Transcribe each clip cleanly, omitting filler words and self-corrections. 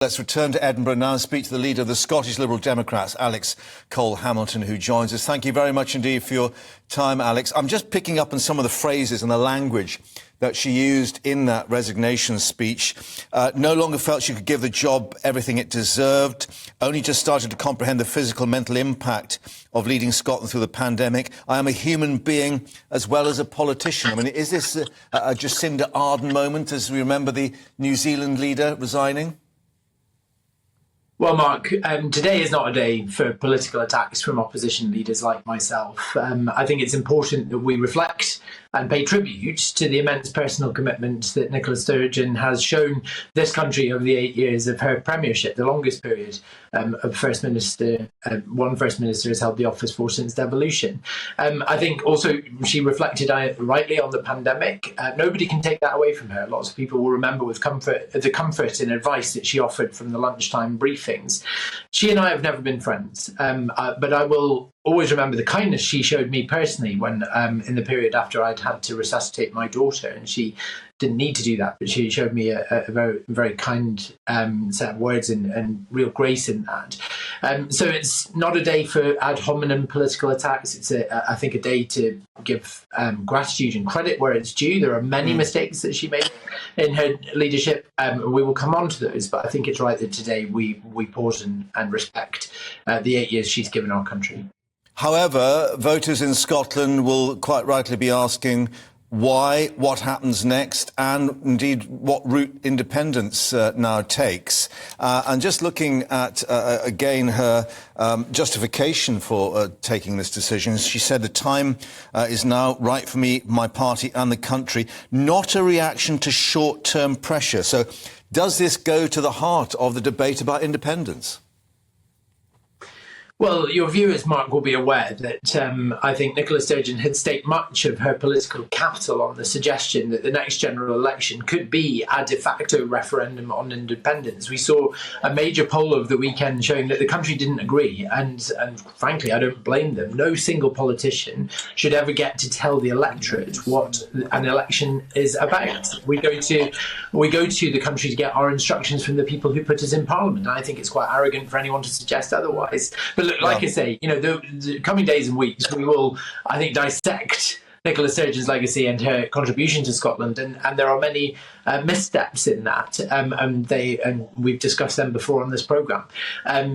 Let's return to Edinburgh now and speak to the leader of the Scottish Liberal Democrats, Alex ColeHamilton, who joins us. Thank you very much indeed for your time, Alex. I'm just picking up on some of the phrases and the language that she used in that resignation speech. No longer felt she could give the job everything it deserved, only just started to comprehend the physical and mental impact of leading Scotland through the pandemic. I am a human being as well as a politician. I mean, is this a Jacinda Ardern moment as we remember the New Zealand leader resigning? Well, Mark, today is not a day for political attacks from opposition leaders like myself. I think it's important that we reflect and pay tribute to the immense personal commitment that Nicola Sturgeon has shown this country over the 8 years of her premiership, the longest period of First Minister. One First Minister has held the office for since devolution. I think also she reflected rightly on the pandemic. Nobody can take that away from her. Lots of people will remember with comfort the comfort and advice that she offered from the lunchtime briefings. She and I have never been friends, but I will always remember the kindness she showed me personally when in the period after I'd had to resuscitate my daughter, and she didn't need to do that, but she showed me a very, very kind set of words and real grace in that. So it's not a day for ad hominem political attacks. It's, I think, a day to give gratitude and credit where it's due. There are many mistakes that she made in her leadership. We will come on to those, but I think it's right that today we pause and respect the 8 years she's given our country. However, voters in Scotland will quite rightly be asking why, what happens next, and indeed what route independence now takes. And just looking at, again, her justification for taking this decision, she said the time is now right for me, my party and the country, not a reaction to short-term pressure. So does this go to the heart of the debate about independence? Well, your viewers, Mark, will be aware that I think Nicola Sturgeon had staked much of her political capital on the suggestion that the next general election could be a de facto referendum on independence. We saw a major poll over the weekend showing that the country didn't agree, and frankly, I don't blame them. No single politician should ever get to tell the electorate what an election is about. We go to the country to get our instructions from the people who put us in Parliament. And I think it's quite arrogant for anyone to suggest otherwise. But look, like I say, the coming days and weeks, we will, I think, dissect Nicola Sturgeon's legacy and her contribution to Scotland, and there are many missteps in that, and we've discussed them before on this programme.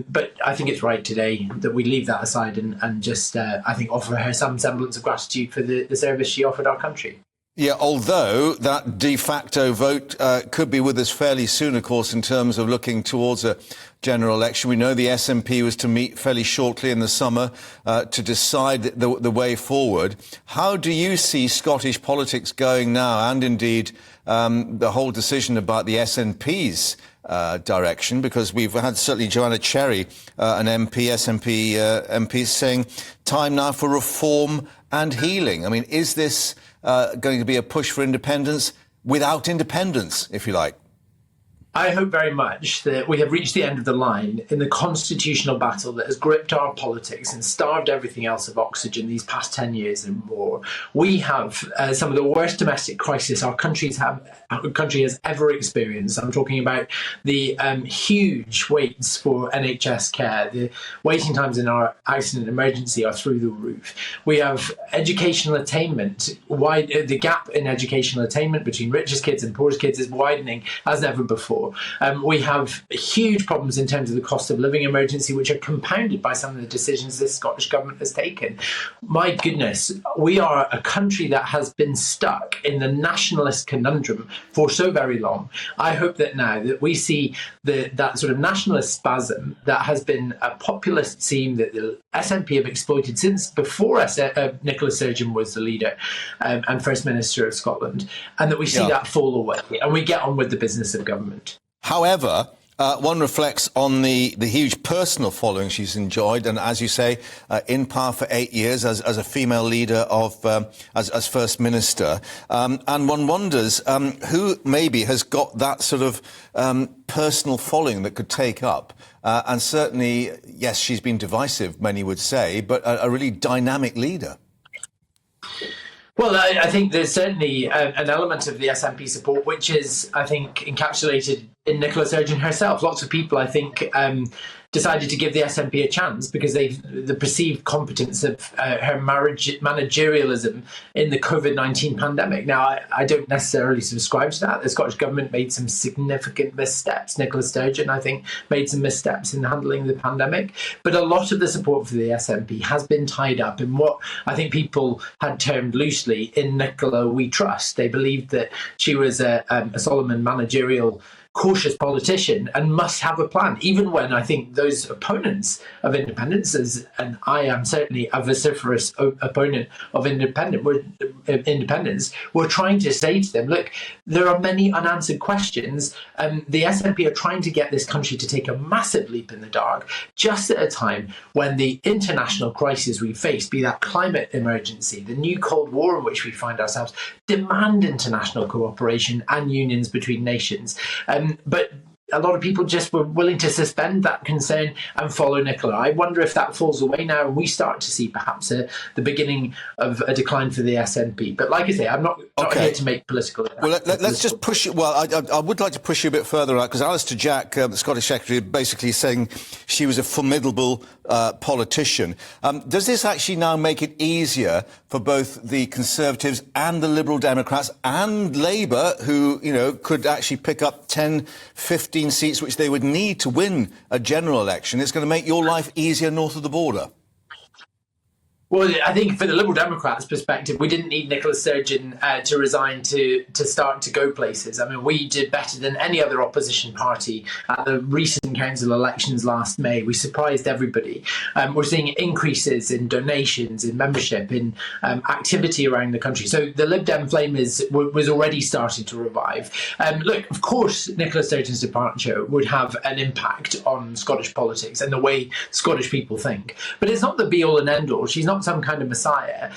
But I think it's right today that we leave that aside and just, I think, offer her some semblance of gratitude for the service she offered our country. Yeah, although that de facto vote could be with us fairly soon, of course, in terms of looking towards a general election. We know the SNP was to meet fairly shortly in the summer to decide the way forward. How do you see Scottish politics going now, and indeed the whole decision about the SNP's direction? Because we've had certainly Joanna Cherry, an SNP MP, saying time now for reform and healing. I mean, is this going to be a push for independence without independence, if you like? I hope very much that we have reached the end of the line in the constitutional battle that has gripped our politics and starved everything else of oxygen these past 10 years and more. We have some of the worst domestic crisis our country has ever experienced. I'm talking about the huge waits for NHS care. The waiting times in our accident emergency are through the roof. We have educational attainment. The gap in educational attainment between richest kids and poorest kids is widening as never before. We have huge problems in terms of the cost of living emergency, which are compounded by some of the decisions this Scottish Government has taken. My goodness, we are a country that has been stuck in the nationalist conundrum for so very long. I hope that now that we see that sort of nationalist spasm that has been a populist theme that the SNP have exploited since before Nicola Sturgeon was the leader and First Minister of Scotland, and that we see that fall away and we get on with the business of government. However, one reflects on the huge personal following she's enjoyed, and as you say, in power for 8 years as a female leader as First Minister, and one wonders who maybe has got that sort of personal following that could take up, and certainly, yes, she's been divisive, many would say, but a really dynamic leader. Well, I think there's certainly an element of the SNP support, which is, I think, encapsulated in Nicola Sturgeon herself. Lots of people, I think, decided to give the SNP a chance because the perceived competence of her managerialism in the COVID-19 pandemic. Now, I don't necessarily subscribe to that. The Scottish Government made some significant missteps. Nicola Sturgeon, I think, made some missteps in handling the pandemic. But a lot of the support for the SNP has been tied up in what I think people had termed loosely, "In Nicola we trust." They believed that she was a Solomon managerial cautious politician and must have a plan, even when I think those opponents of independence, and I am certainly a vociferous opponent of independence, were trying to say to them, look, there are many unanswered questions. The SNP are trying to get this country to take a massive leap in the dark, just at a time when the international crisis we face, be that climate emergency, the new Cold War in which we find ourselves, demand international cooperation and unions between nations. But a lot of people just were willing to suspend that concern and follow Nicola. I wonder if that falls away now and we start to see perhaps the beginning of a decline for the SNP. But like I say, I'm not here to make political... Well, let's just push it. Well, I would like to push you a bit further out, because Alistair Jack, the Scottish Secretary, basically saying she was a formidable politician. Does this actually now make it easier for both the Conservatives and the Liberal Democrats and Labour, who, could actually pick up 10, 15 seats which they would need to win a general election? It's going to make your life easier north of the border. Well, I think for the Liberal Democrats' perspective, we didn't need Nicola Sturgeon to resign to start to go places. I mean, we did better than any other opposition party at the recent council elections last May. We surprised everybody. We're seeing increases in donations, in membership, in activity around the country. So the Lib Dem flame was already starting to revive. Look, of course, Nicola Sturgeon's departure would have an impact on Scottish politics and the way Scottish people think. But it's not the be-all and end-all. She's not some kind of messiah.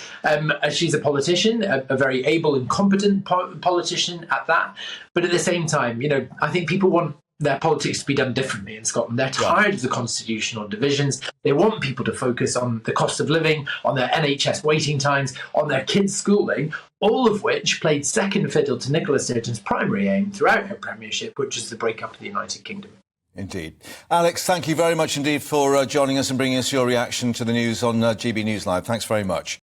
She's a politician, a very able and competent politician at that. But at the same time, I think people want their politics to be done differently in Scotland. They're tired of the constitutional divisions. They want people to focus on the cost of living, on their NHS waiting times, on their kids' schooling, all of which played second fiddle to Nicola Sturgeon's primary aim throughout her premiership, which is the breakup of the United Kingdom. Indeed. Alex, thank you very much indeed for joining us and bringing us your reaction to the news on GB News Live. Thanks very much.